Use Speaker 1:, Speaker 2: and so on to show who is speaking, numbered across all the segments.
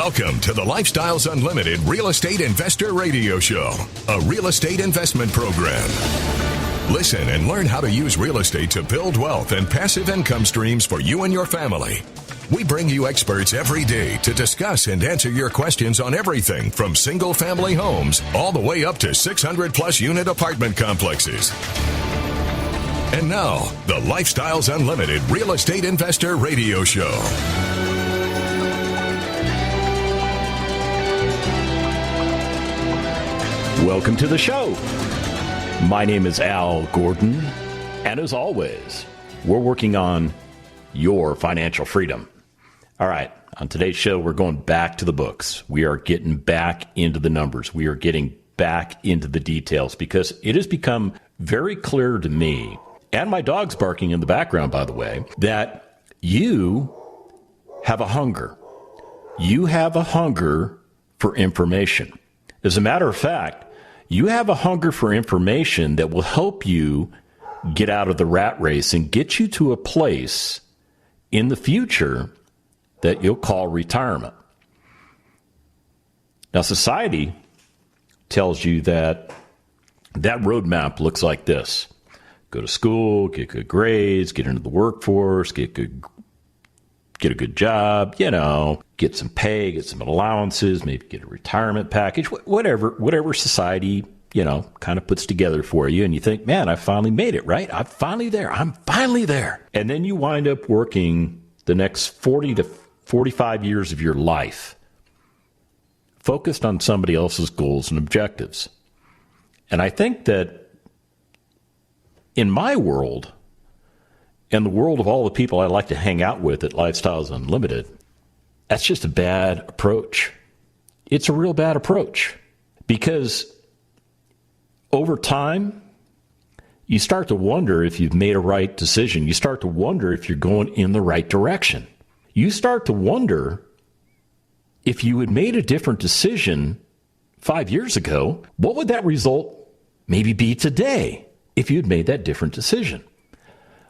Speaker 1: Welcome to the Lifestyles Unlimited Real Estate Investor Radio Show, a real estate investment program. Listen and learn how to use real estate to build wealth and passive income streams for you and your family. We bring you experts every day to discuss and answer your questions on everything from single-family homes all the way up to 600-plus unit apartment complexes. And now, the Lifestyles Unlimited Real Estate Investor Radio Show.
Speaker 2: Welcome to the show. My name is Al Gordon, and as always, we're working on your financial freedom. All right, on today's show, we're going back to the books. We are getting back into the numbers. We are getting back into the details because it has become very clear to me, and my dog's barking in the background, by the way, that you have a hunger. You have a hunger for information. As a matter of fact, you have a hunger for information that will help you get out of the rat race and get you to a place in the future that you'll call retirement. Now, society tells you that roadmap looks like this. Go to school, get good grades, get into the workforce, get a good job, get some pay, get some allowances, maybe get a retirement package, whatever society, kind of puts together for you. And you think, man, I finally made it, right? I'm finally there. And then you wind up working the next 40 to 45 years of your life focused on somebody else's goals and objectives. And I think that in my world, and the world of all the people I like to hang out with at Lifestyles Unlimited, that's just a bad approach. It's a real bad approach because over time, you start to wonder if you've made a right decision. You start to wonder if you're going in the right direction. You start to wonder if you had made a different decision 5 years ago, what would that result maybe be today if you'd made that different decision?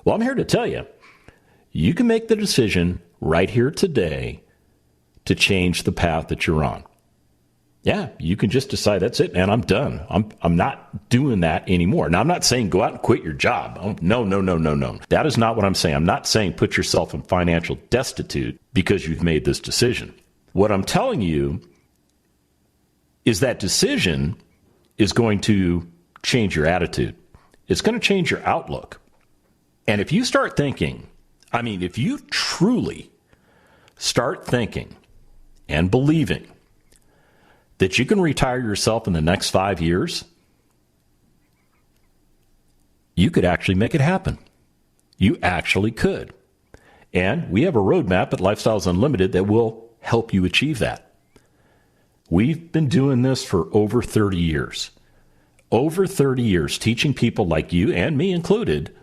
Speaker 2: Well, I'm here to tell you, you can make the decision right here today to change the path that you're on. Yeah, you can just decide, that's it, man, I'm done. I'm not doing that anymore. Now, I'm not saying go out and quit your job. Oh, no. That is not what I'm saying. I'm not saying put yourself in financial destitute because you've made this decision. What I'm telling you is that decision is going to change your attitude. It's going to change your outlook. And if you start thinking, if you truly start thinking and believing that you can retire yourself in the next 5 years, you could actually make it happen. You actually could. And we have a roadmap at Lifestyles Unlimited that will help you achieve that. We've been doing this for over 30 years. Over 30 years teaching people like you and me included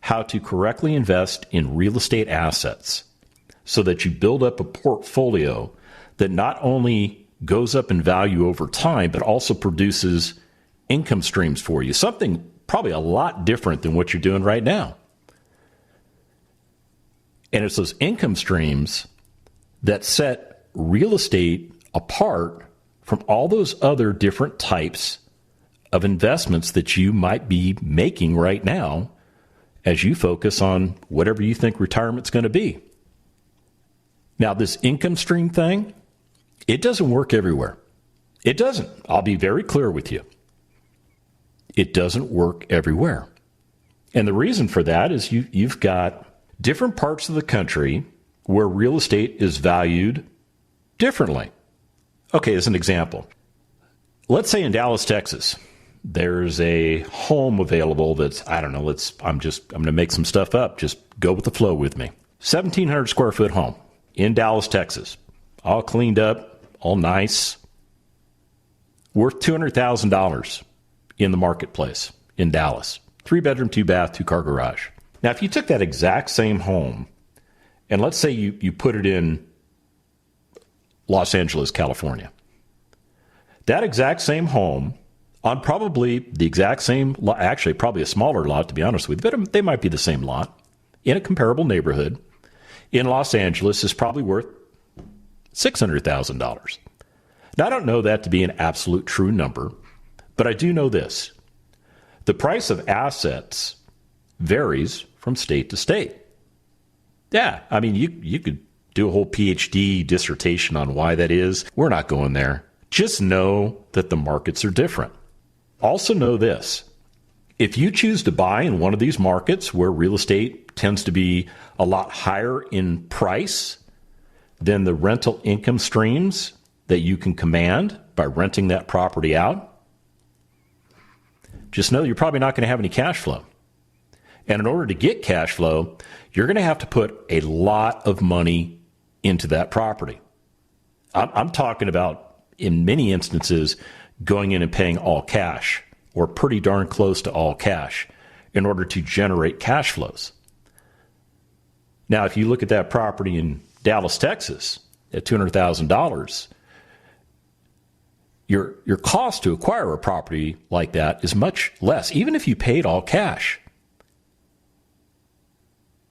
Speaker 2: how to correctly invest in real estate assets so that you build up a portfolio that not only goes up in value over time, but also produces income streams for you, something probably a lot different than what you're doing right now. And it's those income streams that set real estate apart from all those other different types of investments that you might be making right now as you focus on whatever you think retirement's going to be. Now, this income stream thing, it doesn't work everywhere. It doesn't. I'll be very clear with you. It doesn't work everywhere. And the reason for that is you've got different parts of the country where real estate is valued differently. Okay, as an example, let's say in Dallas, Texas, there's a home available that's, I'm going to make some stuff up. Just go with the flow with me. 1,700 square foot home in Dallas, Texas. All cleaned up, all nice. Worth $200,000 in the marketplace in Dallas. 3-bedroom, 2-bath, 2-car garage. Now, if you took that exact same home, and let's say you put it in Los Angeles, California. That exact same home on probably the exact same lot, actually probably a smaller lot, to be honest with you, but they might be the same lot, in a comparable neighborhood in Los Angeles is probably worth $600,000. Now, I don't know that to be an absolute true number, but I do know this. The price of assets varies from state to state. Yeah, I mean, you could do a whole PhD dissertation on why that is. We're not going there. Just know that the markets are different. Also know this. If you choose to buy in one of these markets where real estate tends to be a lot higher in price than the rental income streams that you can command by renting that property out, just know you're probably not going to have any cash flow. And in order to get cash flow, you're going to have to put a lot of money into that property. I'm talking about, in many instances, going in and paying all cash or pretty darn close to all cash in order to generate cash flows. Now, if you look at that property in Dallas, Texas, at $200,000, your cost to acquire a property like that is much less, even if you paid all cash.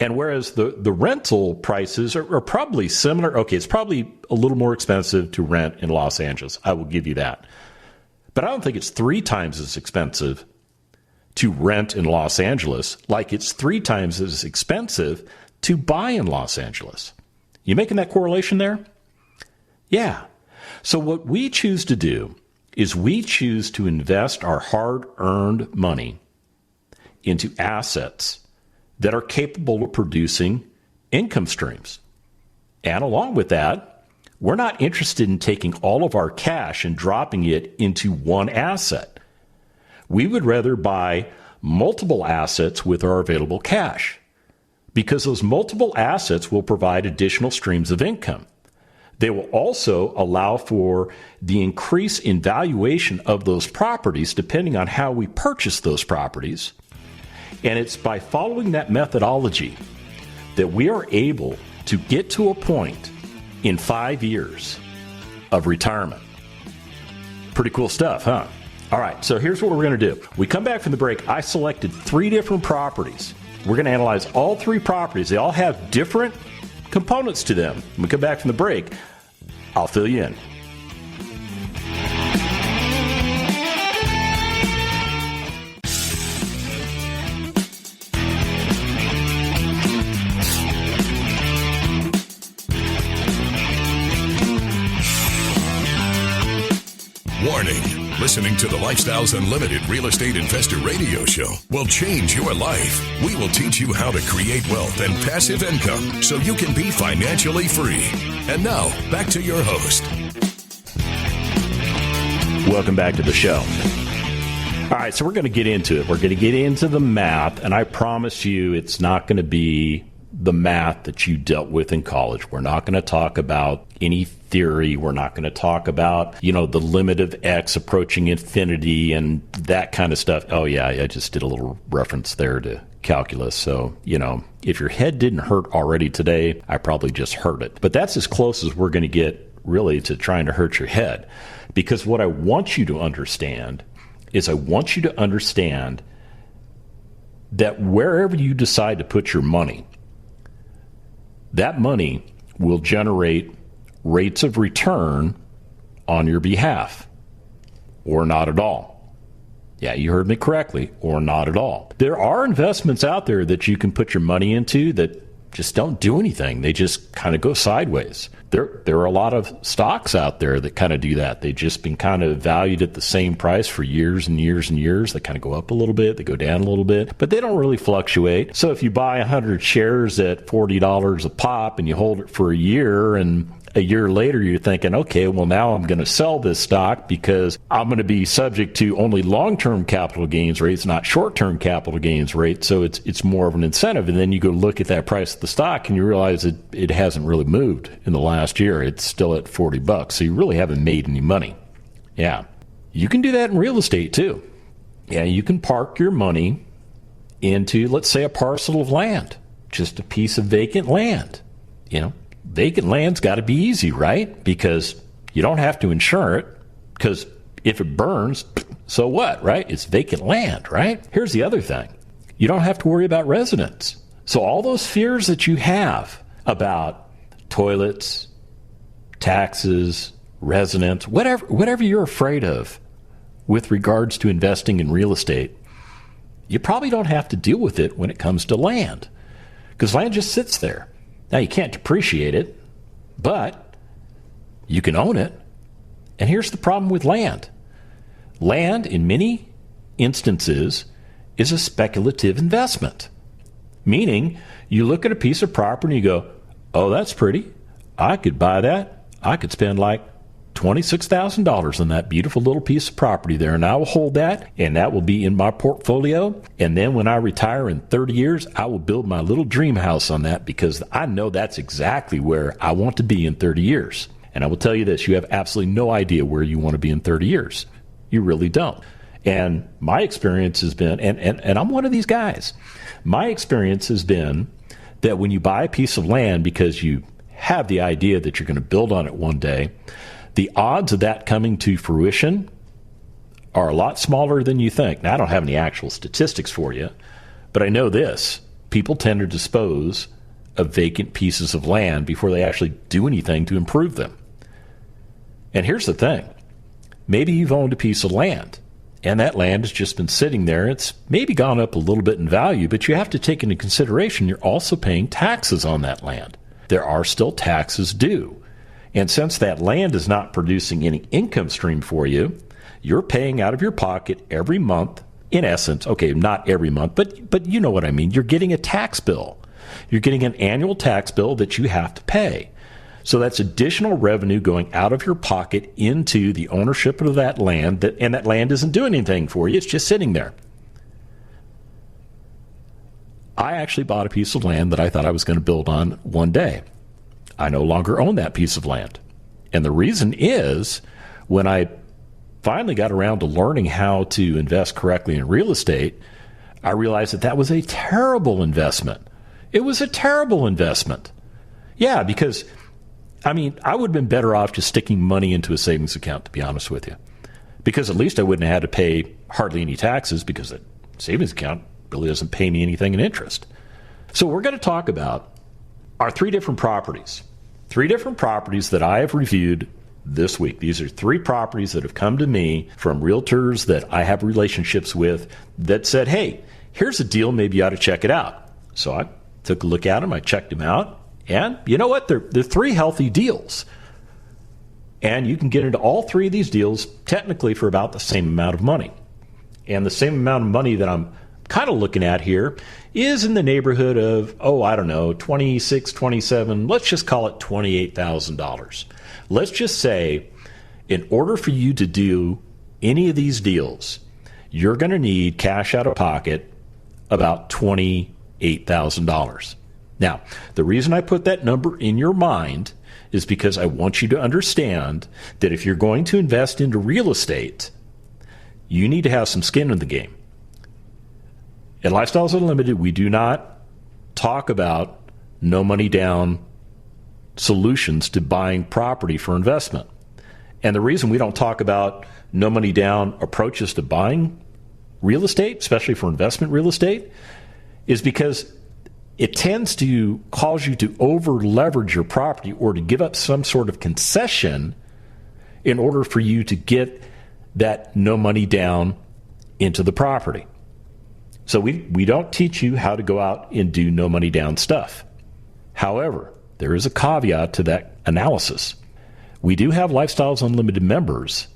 Speaker 2: And whereas the rental prices are probably similar, okay, it's probably a little more expensive to rent in Los Angeles. I will give you that. But I don't think it's 3 times as expensive to rent in Los Angeles like it's 3 times as expensive to buy in Los Angeles. You making that correlation there? Yeah. So what we choose to do is we choose to invest our hard-earned money into assets that are capable of producing income streams. And along with that, we're not interested in taking all of our cash and dropping it into one asset. We would rather buy multiple assets with our available cash, because those multiple assets will provide additional streams of income. They will also allow for the increase in valuation of those properties depending on how we purchase those properties. And it's by following that methodology that we are able to get to a point in 5 years of retirement. Pretty cool stuff, huh? All right, so here's what we're going to do. We come back from the break. I selected 3 different properties. We're going to analyze all 3 properties. They all have different components to them. When we come back from the break, I'll fill you in.
Speaker 1: Warning. Listening to the Lifestyles Unlimited Real Estate Investor Radio Show will change your life. We will teach you how to create wealth and passive income so you can be financially free. And now, back to your host.
Speaker 2: Welcome back to the show. All right, so we're going to get into it. We're going to get into the math, and I promise you it's not going to be the math that you dealt with in college. We're not going to talk about any theory. We're not going to talk about, the limit of X approaching infinity and that kind of stuff. Oh, yeah, I just did a little reference there to calculus. So, if your head didn't hurt already today, I probably just hurt it. But that's as close as we're going to get really to trying to hurt your head. Because what I want you to understand is I want you to understand that wherever you decide to put your money, that money will generate rates of return on your behalf, or not at all. Yeah, you heard me correctly, or not at all. There are investments out there that you can put your money into that just don't do anything. They just kind of go sideways. There are a lot of stocks out there that kind of do that. They've just been kind of valued at the same price for years and years and years. They kind of go up a little bit, they go down a little bit, but they don't really fluctuate. So if you buy 100 shares at $40 a pop and you hold it for a year, and a year later you're thinking, okay, well now I'm going to sell this stock because I'm going to be subject to only long-term capital gains rates, not short-term capital gains rates. So it's more of an incentive. And then you go look at that price of the stock and you realize it hasn't really moved in the last year. It's still at $40. So you really haven't made any money. Yeah. You can do that in real estate too. Yeah, you can park your money into, let's say, a parcel of land, just a piece of vacant land. Vacant land's got to be easy, right? Because you don't have to insure it, because if it burns, so what, right? It's vacant land, right? Here's the other thing. You don't have to worry about residents. So all those fears that you have about toilets, taxes, residence, whatever you're afraid of with regards to investing in real estate, you probably don't have to deal with it when it comes to land, because land just sits there. Now, you can't depreciate it, but you can own it. And here's the problem with land. Land, in many instances, is a speculative investment, meaning you look at a piece of property and you go, oh, that's pretty. I could buy that. I could spend like $26,000 on that beautiful little piece of property there, and I will hold that, and that will be in my portfolio. And then when I retire in 30 years, I will build my little dream house on that, because I know that's exactly where I want to be in 30 years. And I will tell you this, you have absolutely no idea where you want to be in 30 years. You really don't. And my experience has been, and I'm one of these guys, my experience has been that when you buy a piece of land because you have the idea that you're going to build on it one day, the odds of that coming to fruition are a lot smaller than you think. Now, I don't have any actual statistics for you, but I know this. People tend to dispose of vacant pieces of land before they actually do anything to improve them. And here's the thing. Maybe you've owned a piece of land, and that land has just been sitting there. It's maybe gone up a little bit in value, but you have to take into consideration you're also paying taxes on that land. There are still taxes due. And since that land is not producing any income stream for you, you're paying out of your pocket every month, in essence. Okay, not every month, but you know what I mean. You're getting a tax bill. You're getting an annual tax bill that you have to pay. So that's additional revenue going out of your pocket into the ownership of that land, and that land isn't doing anything for you. It's just sitting there. I actually bought a piece of land that I thought I was going to build on one day. I no longer own that piece of land. And the reason is, when I finally got around to learning how to invest correctly in real estate, I realized that was a terrible investment. It was a terrible investment. Yeah, because, I mean, I would have been better off just sticking money into a savings account, to be honest with you. Because at least I wouldn't have had to pay hardly any taxes, because the savings account really doesn't pay me anything in interest. So we're going to talk about are three different properties that I have reviewed this week. These are three properties that have come to me from realtors that I have relationships with that said, hey, here's a deal, maybe you ought to check it out. So I took a look at them, I checked them out, and you know what? They're three healthy deals. And you can get into all three of these deals technically for about the same amount of money. And the same amount of money that I'm kind of looking at here is in the neighborhood of, I don't know, 26, 27, let's just call it $28,000. Let's just say, in order for you to do any of these deals, you're going to need cash out of pocket about $28,000. Now, the reason I put that number in your mind is because I want you to understand that if you're going to invest into real estate, you need to have some skin in the game. At Lifestyles Unlimited, we do not talk about no money down solutions to buying property for investment. And the reason we don't talk about no money down approaches to buying real estate, especially for investment real estate, is because it tends to cause you to over leverage your property or to give up some sort of concession in order for you to get that no money down into the property. So we don't teach you how to go out and do no money down stuff. However, there is a caveat to that analysis. We do have Lifestyles Unlimited members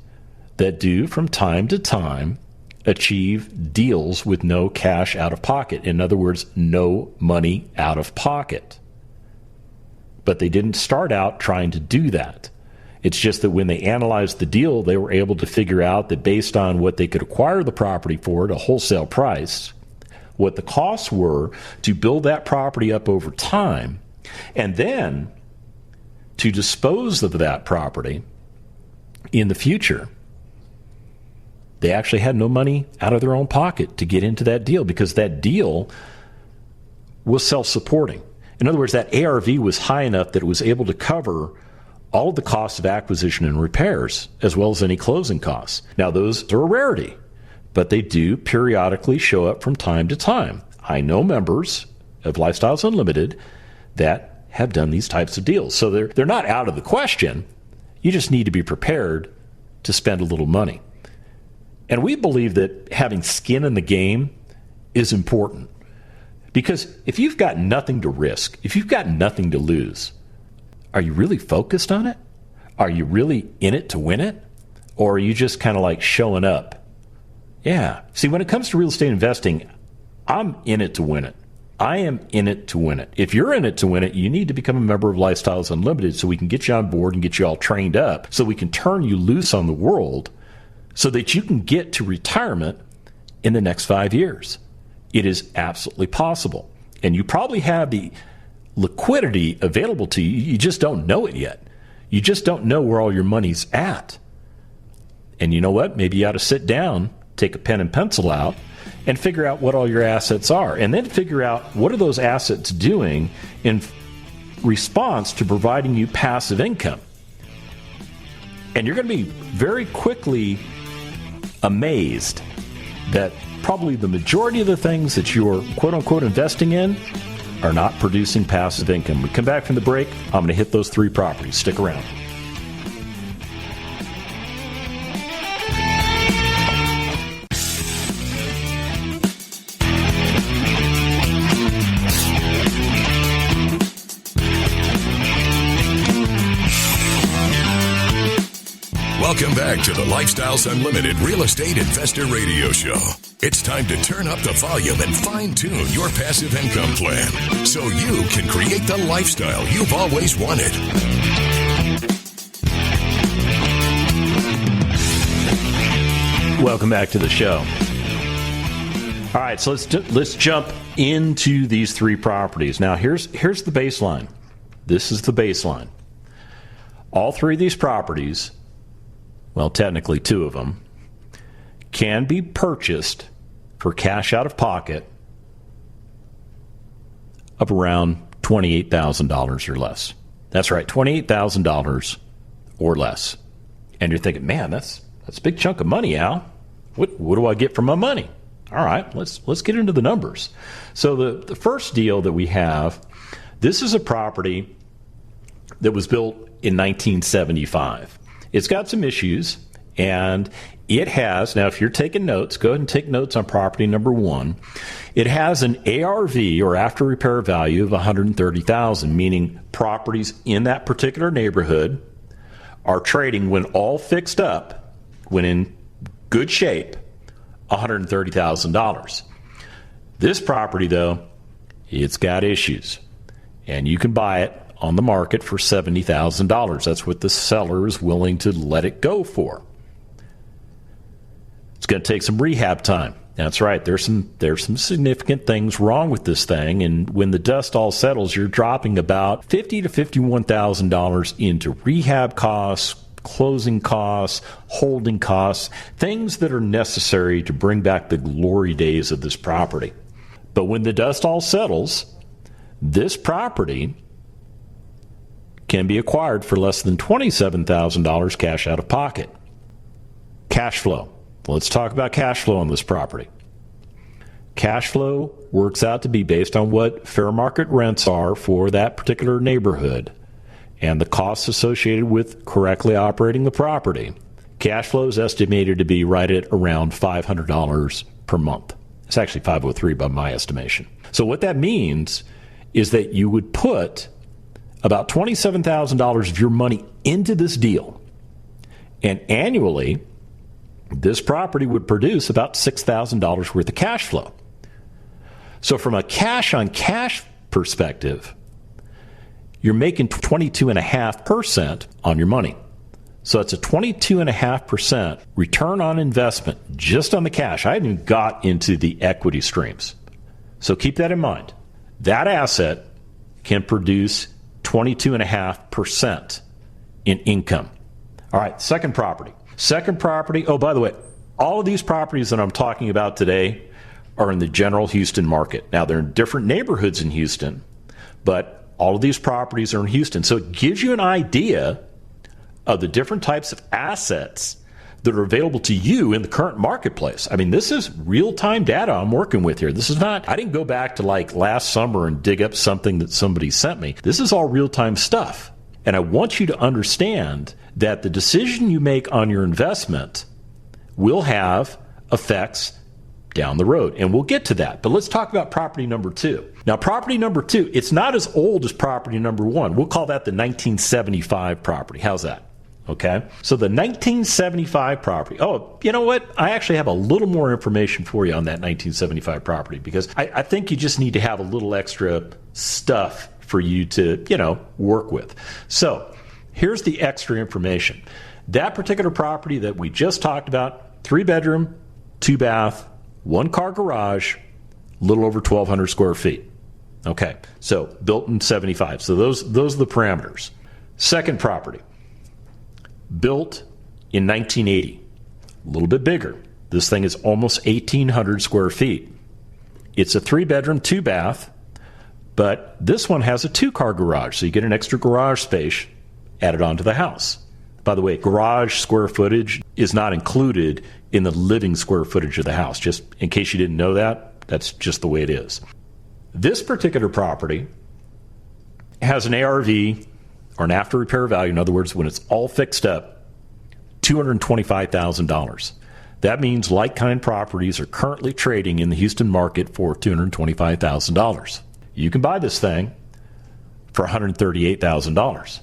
Speaker 2: that do from time to time achieve deals with no cash out of pocket. In other words, no money out of pocket. But they didn't start out trying to do that. It's just that when they analyzed the deal, they were able to figure out that based on what they could acquire the property for at a wholesale price, what the costs were to build that property up over time, and then to dispose of that property in the future, they actually had no money out of their own pocket to get into that deal because that deal was self-supporting. In other words, that ARV was high enough that it was able to cover all of the costs of acquisition and repairs, as well as any closing costs. Now, those are a rarity, but they do periodically show up from time to time. I know members of Lifestyles Unlimited that have done these types of deals. So they're not out of the question. You just need to be prepared to spend a little money. And we believe that having skin in the game is important. Because if you've got nothing to risk, if you've got nothing to lose, are you really focused on it? Are you really in it to win it? Or are you just kind of like showing up? Yeah. See, when it comes to real estate investing, I'm in it to win it. I am in it to win it. If you're in it to win it, you need to become a member of Lifestyles Unlimited so we can get you on board and get you all trained up so we can turn you loose on the world so that you can get to retirement in the next 5 years. It is absolutely possible. And you probably have the liquidity available to you. You just don't know it yet. You just don't know where all your money's at. And you know what? Maybe you ought to sit down, take a pen and pencil out, and figure out what all your assets are. And then figure out what are those assets doing in response to providing you passive income. And you're going to be very quickly amazed that probably the majority of the things that you're quote-unquote investing in are not producing passive income. We come back from the break, I'm going to hit those 3 properties. Stick around.
Speaker 1: Welcome back to the Lifestyles Unlimited Real Estate Investor Radio Show. It's time to turn up the volume and fine-tune your passive income plan so you can create the lifestyle you've always wanted.
Speaker 2: Welcome back to the show. All right, so let's jump into these 3 properties. Now, here's the baseline. This is the baseline. All 3 of these properties, well, technically 2 of them, can be purchased for cash out of pocket of around $28,000 or less. That's right, $28,000 or less. And you're thinking, man, that's a big chunk of money, Al. What do I get for my money? All right, let's get into the numbers. So the first deal that we have, this is a property that was built in 1975. It's got some issues, and it has, now if you're taking notes, go ahead and take notes on property number 1. It has an ARV, or after repair value, of $130,000, meaning properties in that particular neighborhood are trading, when all fixed up, when in good shape, $130,000. This property, though, it's got issues, and you can buy it on the market for $70,000. That's what the seller is willing to let it go for. It's going to take some rehab time. That's right. There's some significant things wrong with this thing, and when the dust all settles, you're dropping about $50,000 to $51,000 into rehab costs, closing costs, holding costs, things that are necessary to bring back the glory days of this property. But when the dust all settles, this property can be acquired for less than $27,000 cash out of pocket. Cash flow. Let's talk about cash flow on this property. Cash flow works out to be based on what fair market rents are for that particular neighborhood and the costs associated with correctly operating the property. Cash flow is estimated to be right at around $500 per month. It's actually $503 by my estimation. So what that means is that you would put about $27,000 of your money into this deal, and annually, this property would produce about $6,000 worth of cash flow. So from a cash-on-cash perspective, you're making 22.5% on your money. So it's a 22.5% return on investment just on the cash. I haven't even got into the equity streams. So keep that in mind. That asset can produce 22.5% in income. All right, second property. Oh, by the way, all of these properties that I'm talking about today are in the general Houston market. Now, they're in different neighborhoods in Houston, but all of these properties are in Houston. So it gives you an idea of the different types of assets that are available to you in the current marketplace. I mean, this is real-time data I'm working with here. This is not, I didn't go back to like last summer and dig up something that somebody sent me. This is all real-time stuff. And I want you to understand that the decision you make on your investment will have effects down the road. And we'll get to that. But let's talk about property number 2. Now, property number 2, it's not as old as property number 1. We'll call that the 1975 property. How's that? Okay. So the 1975 property. Oh, you know what? I actually have a little more information for you on that 1975 property because I think you just need to have a little extra stuff for you to, work with. So here's the extra information. That particular property that we just talked about, 3-bedroom, 2-bath, 1-car garage, a little over 1,200 square feet. Okay. So built in 75. So those are the parameters. Second property. Built in 1980, a little bit bigger. This thing is almost 1,800 square feet. It's a 3-bedroom, 2-bath, but this one has a 2-car garage, so you get an extra garage space added onto the house. By the way, garage square footage is not included in the living square footage of the house. Just in case you didn't know that, that's just the way it is. This particular property has an ARV, or an after repair value, in other words, when it's all fixed up, $225,000. That means like-kind properties are currently trading in the Houston market for $225,000. You can buy this thing for $138,000.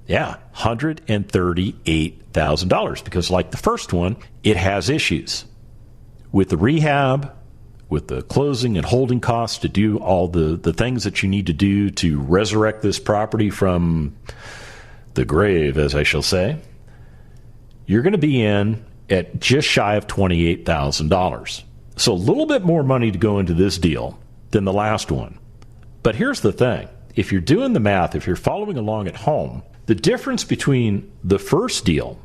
Speaker 2: Yeah, $138,000 because like the first one, it has issues with the rehab, with the closing and holding costs to do all the things that you need to do to resurrect this property from the grave, as I shall say. You're going to be in at just shy of $28,000. So a little bit more money to go into this deal than the last one. But here's the thing. If you're doing the math, if you're following along at home, the difference between the first deal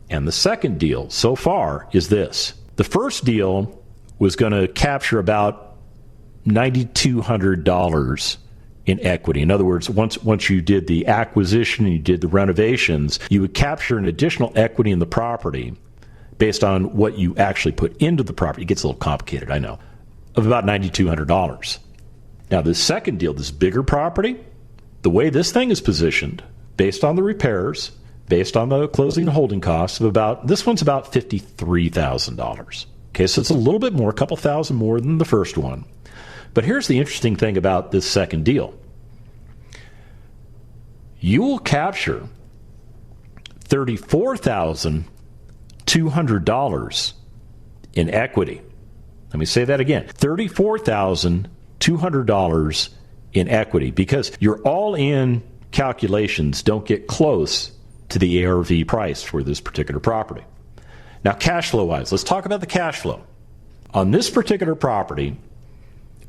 Speaker 2: and the second deal so far is this. The first deal was going to capture about $9,200 in equity. In other words, once you did the acquisition and you did the renovations, you would capture an additional equity in the property based on what you actually put into the property. It gets a little complicated, I know, of about $9,200. Now, this second deal, this bigger property, the way this thing is positioned, based on the repairs, based on the closing and holding costs of this one's about $53,000. Okay, so it's a little bit more, a couple thousand more than the first one. But here's the interesting thing about this second deal. You will capture $34,200 in equity. Let me say that again. $34,200 in equity because your all-in calculations don't get close to the ARV price for this particular property. Now, cash flow-wise, let's talk about the cash flow. On this particular property,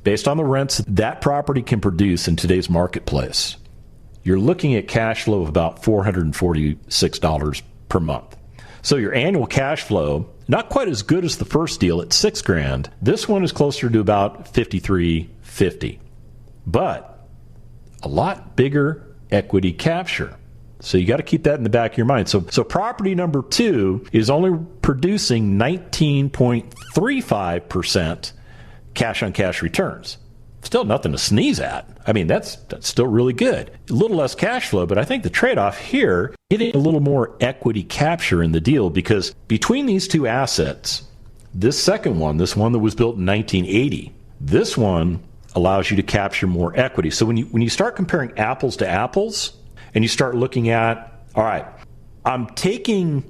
Speaker 2: based on the rents that property can produce in today's marketplace, you're looking at cash flow of about $446 per month. So your annual cash flow, not quite as good as the first deal at $6,000. This one is closer to about $5,350, but a lot bigger equity capture. So you got to keep that in the back of your mind. So property number 2 is only producing 19.35% cash-on-cash returns. Still nothing to sneeze at. I mean, that's still really good. A little less cash flow, but I think the trade-off here, getting a little more equity capture in the deal, because between these two assets, this second one, this one that was built in 1980, this one allows you to capture more equity. So when you start comparing apples to apples, and you start looking at, all right, I'm taking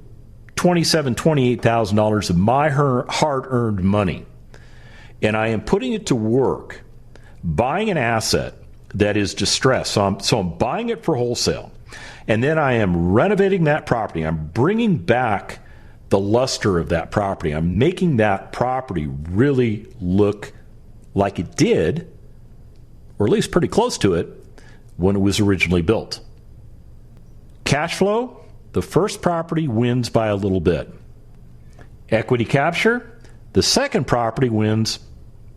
Speaker 2: $27,000, $28,000 of my hard-earned money, and I am putting it to work, buying an asset that is distressed. So I'm buying it for wholesale, and then I am renovating that property. I'm bringing back the luster of that property. I'm making that property really look like it did, or at least pretty close to it, when it was originally built. Cash flow, the first property wins by a little bit. Equity capture, the second property wins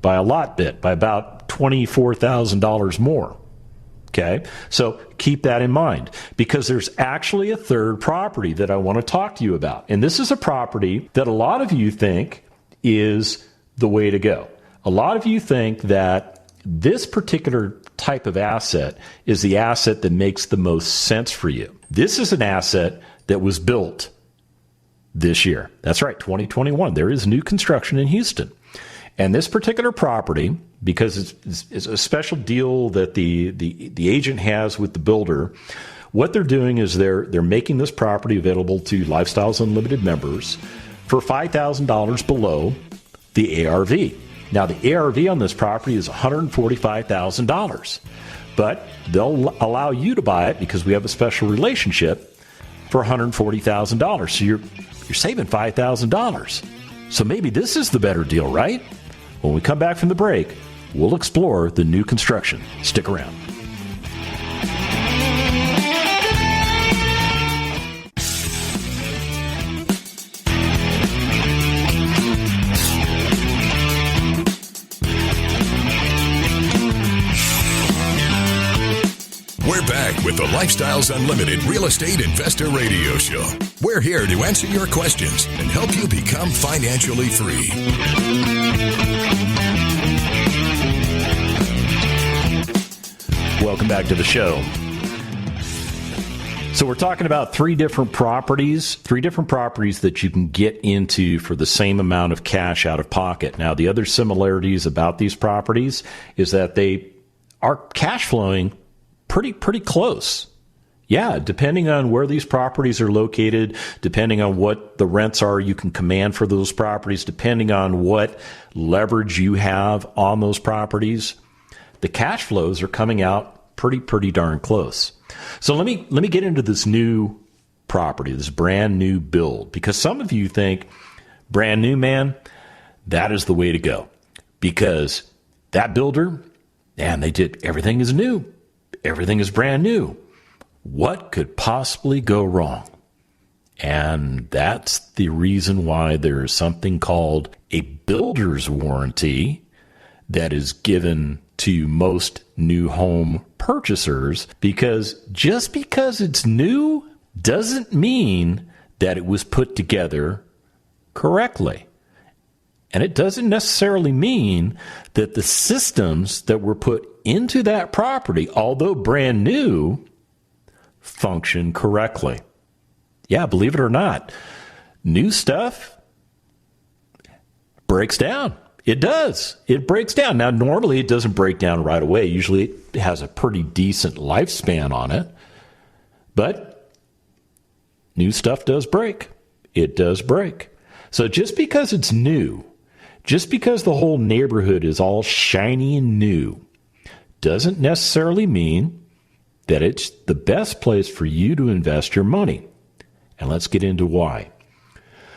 Speaker 2: by a lot bit, by about $24,000 more. Okay, so keep that in mind, because there's actually a third property that I want to talk to you about. And this is a property that a lot of you think is the way to go. A lot of you think that this particular type of asset is the asset that makes the most sense for you. This is an asset that was built this year. That's right, 2021. There is new construction in Houston. And this particular property, because it's a special deal that the agent has with the builder, what they're doing is they're making this property available to Lifestyles Unlimited members for $5,000 below the ARV. Now, the ARV on this property is $145,000, but they'll allow you to buy it because we have a special relationship for $140,000. So you're saving $5,000. So maybe this is the better deal, right? When we come back from the break, we'll explore the new construction. Stick around.
Speaker 1: We're back with the Lifestyles Unlimited Real Estate Investor Radio Show. We're here to answer your questions and help you become financially free.
Speaker 2: Welcome back to the show. So we're talking about three different properties that you can get into for the same amount of cash out of pocket. Now, the other similarities about these properties is that they are cash flowing pretty close. Yeah, depending on where these properties are located, depending on what the rents are you can command for those properties, depending on what leverage you have on those properties, the cash flows are coming out pretty darn close. So let me get into this new property, this brand new build, because some of you think brand new, man, that is the way to go, because that builder, man, they did everything is new. Everything is brand new. What could possibly go wrong? And that's the reason why there is something called a builder's warranty that is given to most new home purchasers, because just because it's new doesn't mean that it was put together correctly. And it doesn't necessarily mean that the systems that were put into that property, although brand new, function correctly. Yeah, believe it or not, new stuff breaks down. It does. It breaks down. Now, normally it doesn't break down right away. Usually it has a pretty decent lifespan on it. But new stuff does break. It does break. So just because it's new, just because the whole neighborhood is all shiny and new, doesn't necessarily mean that it's the best place for you to invest your money. And let's get into why.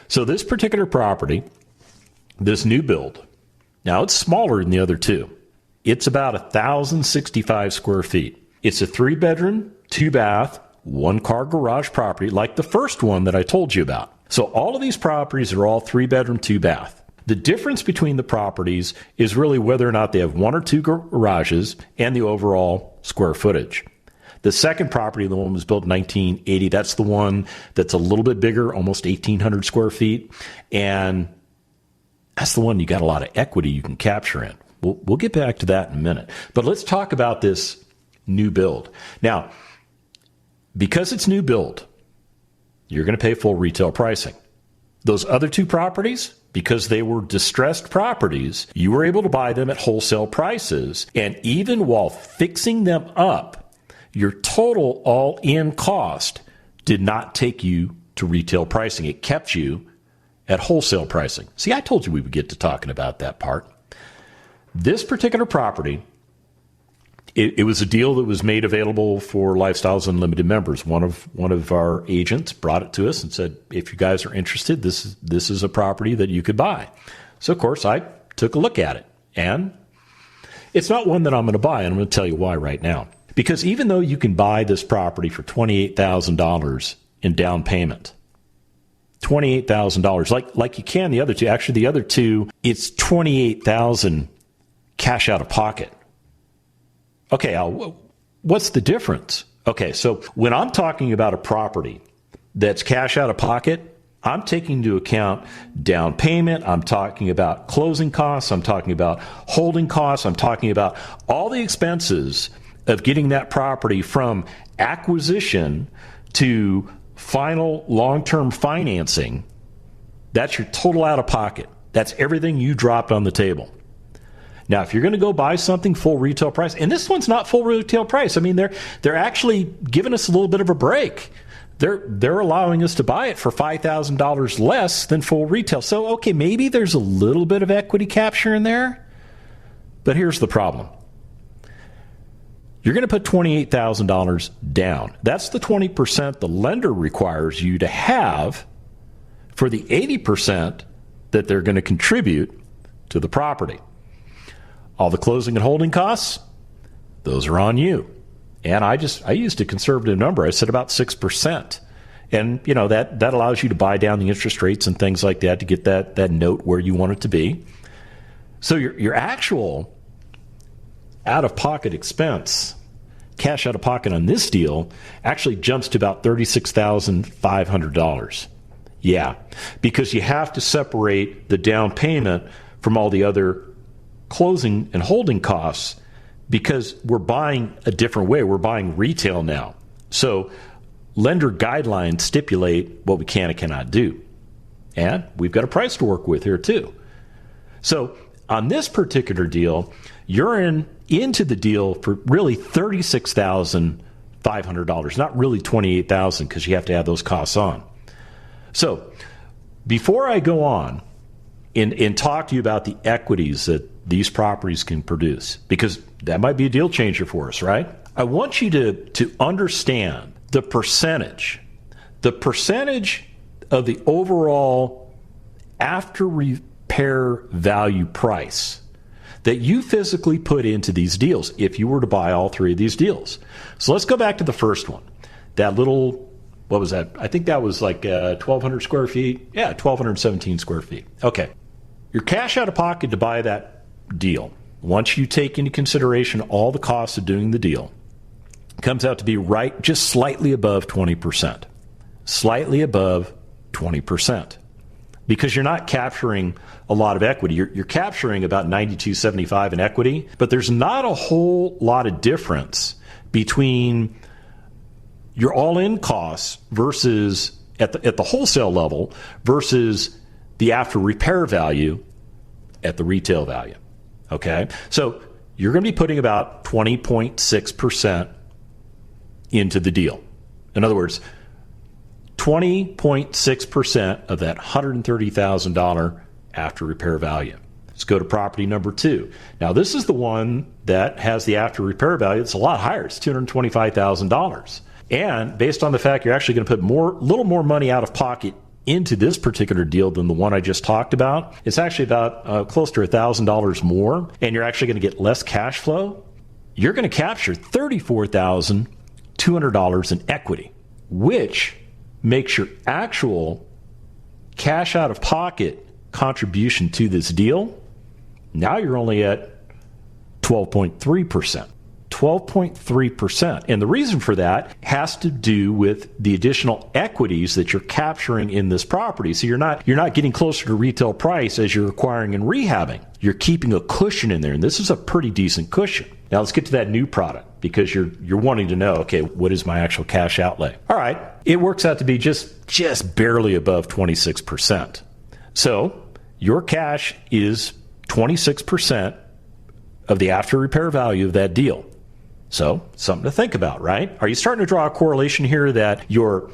Speaker 2: So this particular property, this new build, now it's smaller than the other two. It's about 1,065 square feet. It's a 3-bedroom, 2-bath, 1-car garage property like the first one that I told you about. So all of these properties are all 3-bedroom, 2-bath. The difference between the properties is really whether or not they have 1 or 2 garages and the overall square footage. The second property, the one was built in 1980, that's the one that's a little bit bigger, almost 1,800 square feet. And that's the one you got a lot of equity you can capture in. We'll get back to that in a minute. But let's talk about this new build. Now, because it's new build, you're going to pay full retail pricing. Those other two properties, because they were distressed properties, you were able to buy them at wholesale prices. And even while fixing them up, your total all-in cost did not take you to retail pricing. It kept you at wholesale pricing. See, I told you we would get to talking about that part. This particular property, it was a deal that was made available for Lifestyles Unlimited members. One of our agents brought it to us and said, if you guys are interested, this is a property that you could buy. So, of course, I took a look at it. And it's not one that I'm going to buy, and I'm going to tell you why right now. Because even though you can buy this property for $28,000 in down payment, $28,000, like you can the other two. Actually, the other two, it's $28,000 cash out of pocket. Okay, what's the difference? Okay, so when I'm talking about a property that's cash out of pocket, I'm taking into account down payment. I'm talking about closing costs. I'm talking about holding costs. I'm talking about all the expenses of getting that property from acquisition to final long-term financing. That's your total out of pocket. That's everything you dropped on the table. Now, if you're going to go buy something full retail price, and this one's not full retail price. I mean, they're actually giving us a little bit of a break. They're allowing us to buy it for $5,000 less than full retail. So, okay, maybe there's a little bit of equity capture in there, but here's the problem. You're going to put $28,000 down. That's the 20% the lender requires you to have for the 80% that they're going to contribute to the property. All the closing and holding costs, those are on you. And I used a conservative number. I said about 6%. And, that allows you to buy down the interest rates and things like that to get that note where you want it to be. So your actual out-of-pocket expense, cash out of pocket on this deal, actually jumps to about $36,500. Yeah, because you have to separate the down payment from all the other closing and holding costs, because we're buying a different way. We're buying retail now. So lender guidelines stipulate what we can and cannot do. And we've got a price to work with here too. So on this particular deal, you're into the deal for really $36,500, not really $28,000, because you have to add those costs on. So before I go on and talk to you about the equities that these properties can produce, because that might be a deal changer for us, right? I want you to understand the percentage of the overall after repair value price that you physically put into these deals if you were to buy all three of these deals. So let's go back to the first one. That little, what was that? I think that was like 1,200 square feet. Yeah, 1,217 square feet. Okay. Your cash out of pocket to buy that deal, once you take into consideration all the costs of doing the deal, comes out to be right just slightly above 20%. Slightly above 20. Because you're not capturing a lot of equity. You're capturing about $92.75 in equity, but there's not a whole lot of difference between your all-in costs versus at the wholesale level versus the after repair value at the retail value. Okay, so you're going to be putting about 20.6% into the deal. In other words, 20.6% of that $130,000 after repair value. Let's go to property number 2. Now, this is the one that has the after repair value that's a lot higher. It's $225,000. And based on the fact you're actually going to put a little more money out of pocket into this particular deal than the one I just talked about, it's actually about close to $1,000 more, and you're actually going to get less cash flow. You're going to capture $34,200 in equity, which makes your actual cash out of pocket contribution to this deal, now you're only at 12.3%. 12.3%. And the reason for that has to do with the additional equities that you're capturing in this property. So you're not getting closer to retail price as you're acquiring and rehabbing. You're keeping a cushion in there, and this is a pretty decent cushion. Now let's get to that new product, because you're wanting to know, okay, what is my actual cash outlay? All right, it works out to be just barely above 26%. So your cash is 26% of the after repair value of that deal. So something to think about, right? Are you starting to draw a correlation here that your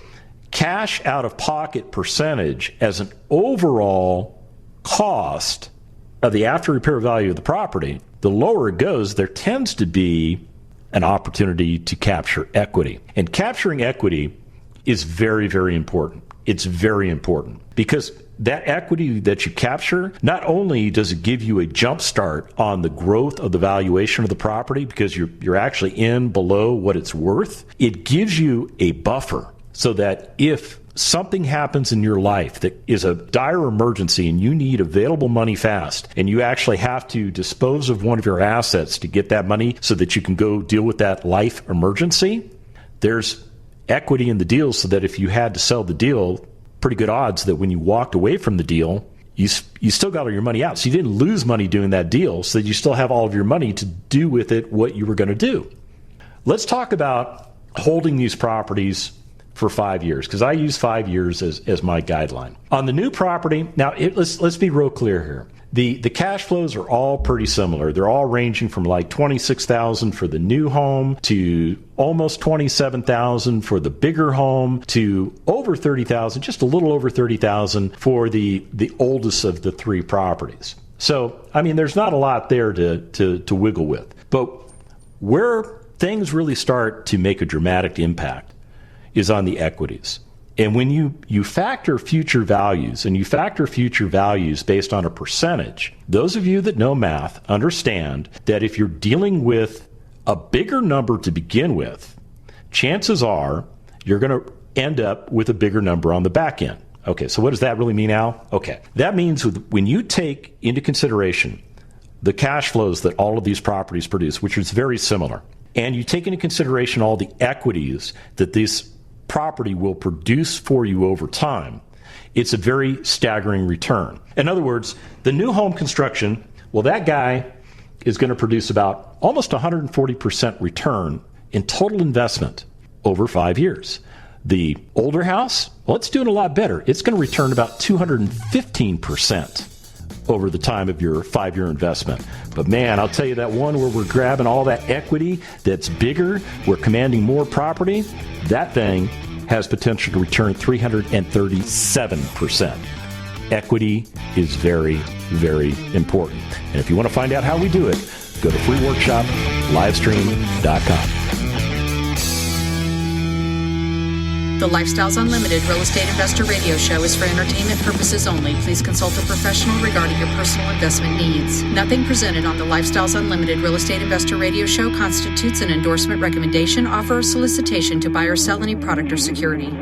Speaker 2: cash out of pocket percentage as an overall cost of the after repair value of the property, the lower it goes, there tends to be an opportunity to capture equity. And capturing equity is very, very important. It's very important because that equity that you capture, not only does it give you a jump start on the growth of the valuation of the property because you're actually in below what it's worth, it gives you a buffer so that if something happens in your life that is a dire emergency and you need available money fast and you actually have to dispose of one of your assets to get that money so that you can go deal with that life emergency, there's equity in the deal so that if you had to sell the deal, pretty good odds that when you walked away from the deal, you still got all your money out. So you didn't lose money doing that deal, so that you still have all of your money to do with it what you were going to do. Let's talk about holding these properties for 5 years, because I use 5 years as my guideline. On the new property, now let's be real clear here. The cash flows are all pretty similar. They're all ranging from like $26,000 for the new home to almost $27,000 for the bigger home to over $30,000, just a little over $30,000 for the oldest of the three properties. So, I mean, there's not a lot there to wiggle with. But where things really start to make a dramatic impact is on the equities. And when you factor future values, and you factor future values based on a percentage, those of you that know math understand that if you're dealing with a bigger number to begin with, chances are you're going to end up with a bigger number on the back end. Okay, so what does that really mean, Al? Okay, that means when you take into consideration the cash flows that all of these properties produce, which is very similar, and you take into consideration all the equities that this property will produce for you over time, it's a very staggering return. In other words, the new home construction, well, that guy is going to produce about almost 140% return in total investment over 5 years. The older house, well, it's doing a lot better. It's going to return about 215% over the time of your 5-year investment. But man, I'll tell you, that one where we're grabbing all that equity that's bigger, we're commanding more property, that thing has potential to return 337%. Equity is very, very important. And if you want to find out how we do it, go to freeworkshoplivestream.com.
Speaker 3: The Lifestyles Unlimited Real Estate Investor Radio Show is for entertainment purposes only. Please consult a professional regarding your personal investment needs. Nothing presented on the Lifestyles Unlimited Real Estate Investor Radio Show constitutes an endorsement, recommendation, offer, or solicitation to buy or sell any product or security.